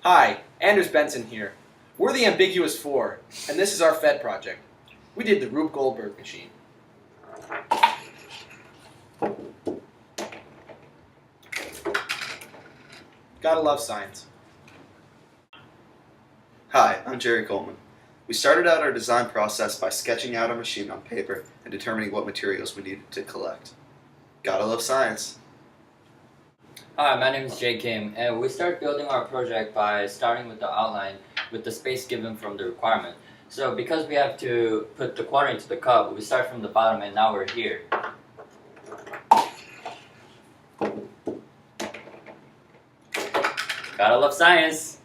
Hi, Anders Benson here. We're the Ambiguous 4, and this is our FEDD project. We did the Rube Goldberg machine. Gotta love science. Hi, I'm Jerry Coleman. We started out our design process by sketching out our machine on paper and determining what materials we needed to collect. Gotta love science. Hi, my name is Jay Kim, and we start building our project by starting with the outline with the space given from the requirement. So because we have to put the quarter into the cup, we start from the bottom and now we're here. Gotta love science!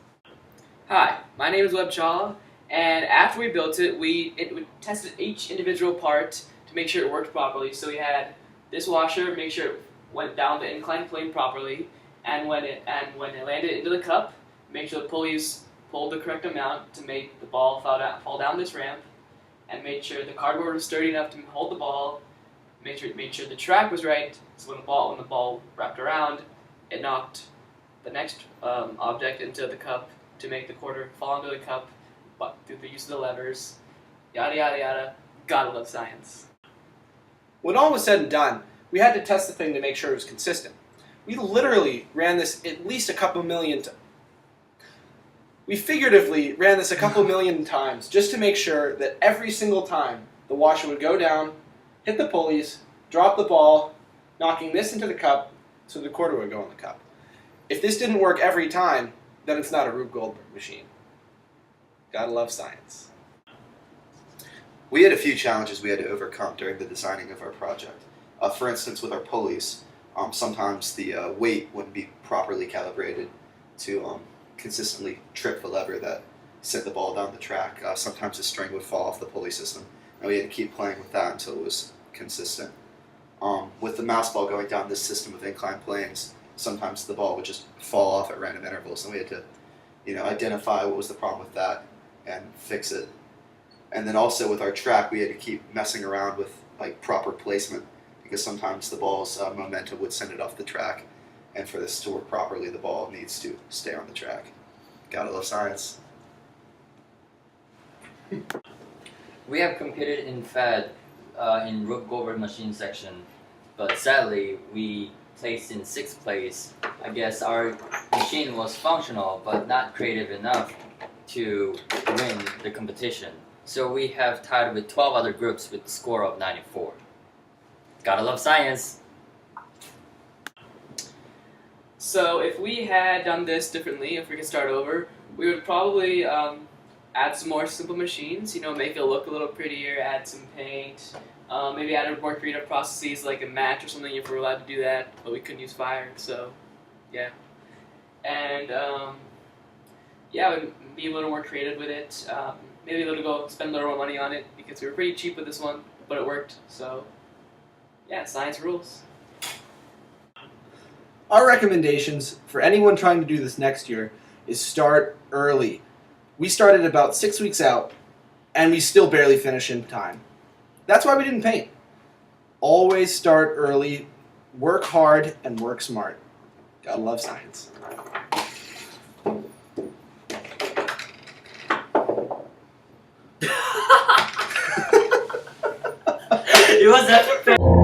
Hi, my name is Webb Chawla, and after we built it, we tested each individual part to make sure it worked properly. So we had this washer, make sure it went down the inclined plane properly, and when it landed into the cup, make sure the pulleys pulled the correct amount to make the ball fall down this ramp, and made sure the cardboard was sturdy enough to hold the ball. Made sure the track was right, so when the ball wrapped around, it knocked the next object into the cup to make the quarter fall into the cup, but through the use of the levers. Yada yada yada. Gotta love science. When all was said and done, we had to test the thing to make sure it was consistent. We literally ran this at least a couple million times. We figuratively ran this a couple million times just to make sure that every single time the washer would go down, hit the pulleys, drop the ball, knocking this into the cup so the quarter would go in the cup. If this didn't work every time, then it's not a Rube Goldberg machine. Gotta love science. We had a few challenges we had to overcome during the designing of our project. For instance, with our pulleys, sometimes the weight wouldn't be properly calibrated to consistently trip the lever that sent the ball down the track. Sometimes the string would fall off the pulley system, and we had to keep playing with that until it was consistent. With the mouse ball going down this system of inclined planes, sometimes the ball would just fall off at random intervals, and we had to, identify what was the problem with that and fix it. And then also with our track, we had to keep messing around with proper placement, because sometimes the ball's momentum would send it off the track, and for this to work properly, the ball needs to stay on the track. Gotta love science. We have competed in FEDD in Rube Goldberg machine section, but sadly we placed in 6th place. I guess our machine was functional but not creative enough to win the competition. So we have tied with 12 other groups with a score of 94. Gotta love science! So if we had done this differently, if we could start over, we would probably add some more simple machines, make it look a little prettier, add some paint, maybe add more creative processes like a match or something if we're allowed to do that, but we couldn't use fire, so yeah. And we'd be a little more creative with it, maybe spend a little more money on it because we were pretty cheap with this one, but it worked, so yeah, science rules. Our recommendations for anyone trying to do this next year is start early. We started about 6 weeks out, and we still barely finish in time. That's why we didn't paint. Always start early, work hard, and work smart. Gotta love science. It was that